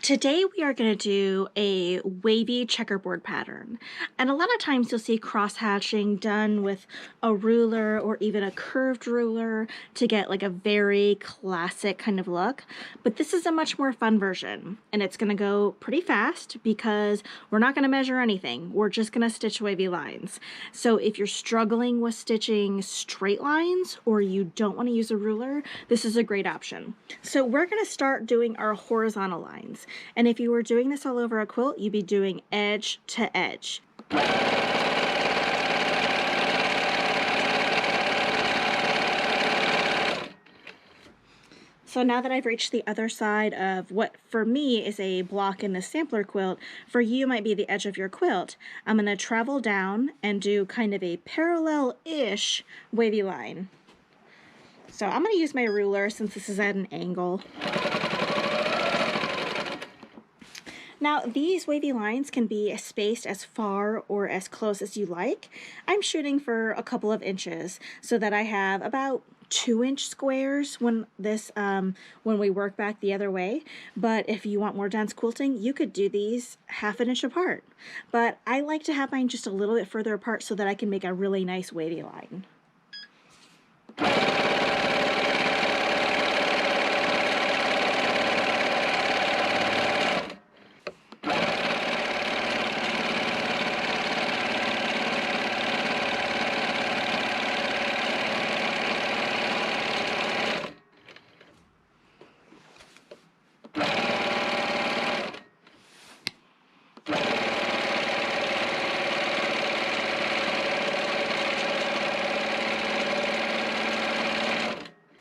Today we are going to do a wavy checkerboard pattern, and a lot of times you'll see cross hatching done with a ruler or even a curved ruler to get like a very classic kind of look, but this is a much more fun version, and it's going to go pretty fast because we're not going to measure anything. We're just going to stitch wavy lines. So if you're struggling with stitching straight lines or you don't want to use a ruler, this is a great option. So we're going to start doing our horizontal lines. And if you were doing this all over a quilt, you'd be doing edge to edge. So now that I've reached the other side of what for me is a block in the sampler quilt, for you might be the edge of your quilt, I'm going to travel down and do kind of a parallel-ish wavy line. So I'm going to use my ruler since this is at an angle. Now, these wavy lines can be spaced as far or as close as you like. I'm shooting for a couple of inches so that I have about 2-inch squares when we work back the other way. But if you want more dense quilting, you could do these 1/2 inch apart. But I like to have mine just a little bit further apart so that I can make a really nice wavy line.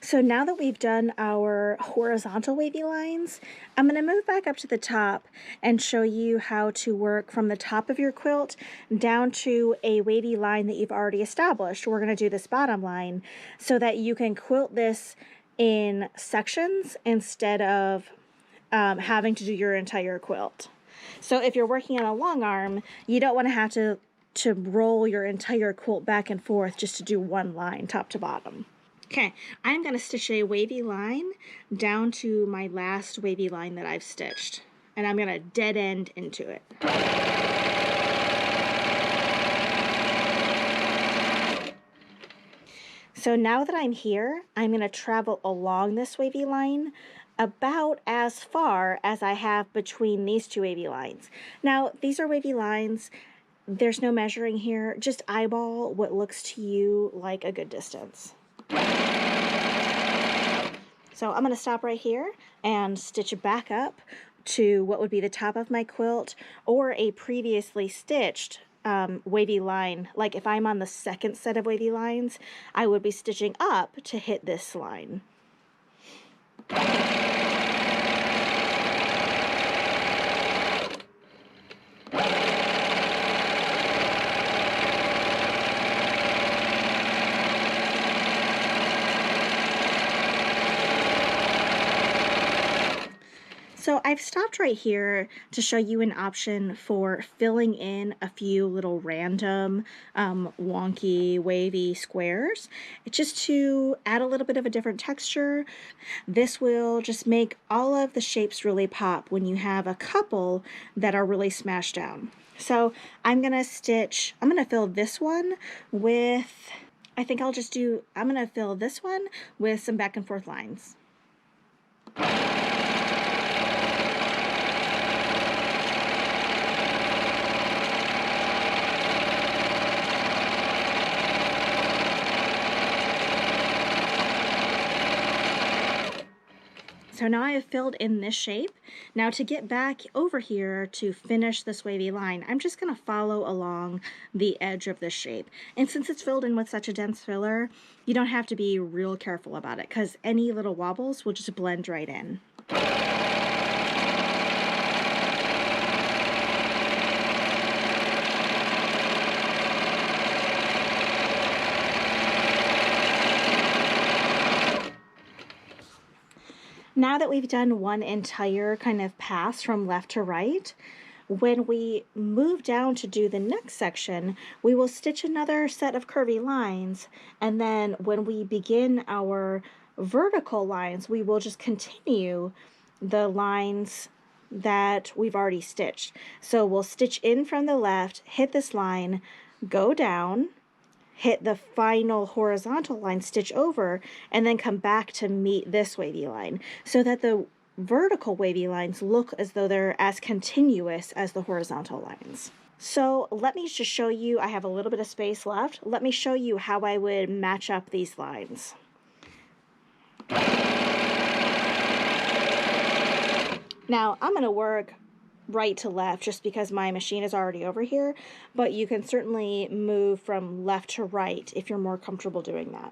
So now that we've done our horizontal wavy lines, I'm going to move back up to the top and show you how to work from the top of your quilt down to a wavy line that you've already established. We're going to do this bottom line so that you can quilt this in sections instead of having to do your entire quilt. So if you're working on a long arm, you don't want to have to roll your entire quilt back and forth just to do one line top to bottom. Okay, I'm going to stitch a wavy line down to my last wavy line that I've stitched, and I'm going to dead end into it. So now that I'm here, I'm going to travel along this wavy line about as far as I have between these two wavy lines. Now, these are wavy lines. There's no measuring here. Just eyeball what looks to you like a good distance. So I'm going to stop right here and stitch back up to what would be the top of my quilt or a previously stitched wavy line. Like if I'm on the second set of wavy lines, I would be stitching up to hit this line. So I've stopped right here to show you an option for filling in a few little random wonky wavy squares just to add a little bit of a different texture. This will just make all of the shapes really pop when you have a couple that are really smashed down. So I'm going to fill this one with, I'm going to fill this one with some back and forth lines. So now I have filled in this shape. Now to get back over here to finish this wavy line, I'm just going to follow along the edge of this shape. And since it's filled in with such a dense filler, you don't have to be real careful about it because any little wobbles will just blend right in. Now that we've done one entire kind of pass from left to right, when we move down to do the next section, we will stitch another set of curvy lines, and then when we begin our vertical lines, we will just continue the lines that we've already stitched. So we'll stitch in from the left, hit this line, go down, hit the final horizontal line, stitch over, and then come back to meet this wavy line so that the vertical wavy lines look as though they're as continuous as the horizontal lines. So let me just show you, I have a little bit of space left. Let me show you how I would match up these lines. Now I'm going to work right to left just because my machine is already over here, but you can certainly move from left to right if you're more comfortable doing that.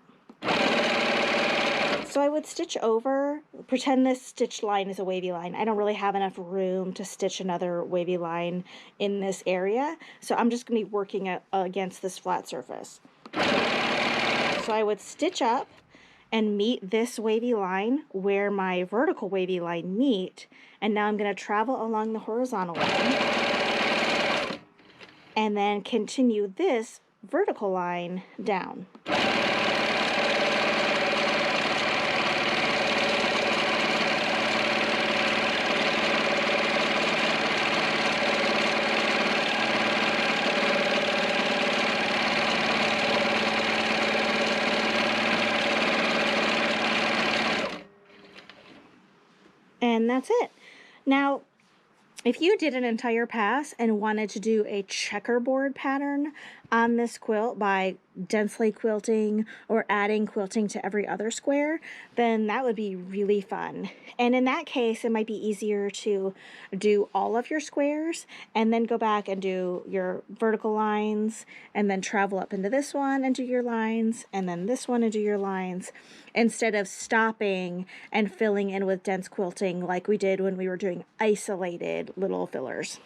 So I would stitch over, pretend this stitch line is a wavy line. I don't really have enough room to stitch another wavy line in this area, so I'm just going to be working against this flat surface. So I would stitch up and meet this wavy line where my vertical wavy line meet, and now I'm going to travel along the horizontal line and then continue this vertical line down. And that's it. Now, if you did an entire pass and wanted to do a checkerboard pattern on this quilt by densely quilting or adding quilting to every other square, then that would be really fun. And in that case, it might be easier to do all of your squares and then go back and do your vertical lines and then travel up into this one and do your lines and then this one and do your lines, instead of stopping and filling in with dense quilting like we did when we were doing isolated little fillers.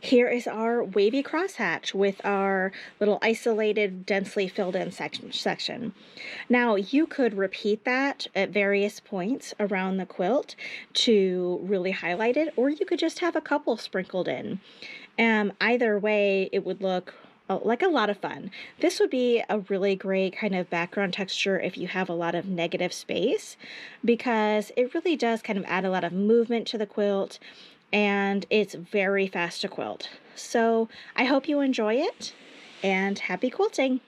Here is our wavy crosshatch with our little isolated, densely filled in section. Now you could repeat that at various points around the quilt to really highlight it, or you could just have a couple sprinkled in. Either way, it would look like a lot of fun. This would be a really great kind of background texture if you have a lot of negative space, because it really does kind of add a lot of movement to the quilt, and it's very fast to quilt. So I hope you enjoy it, and happy quilting!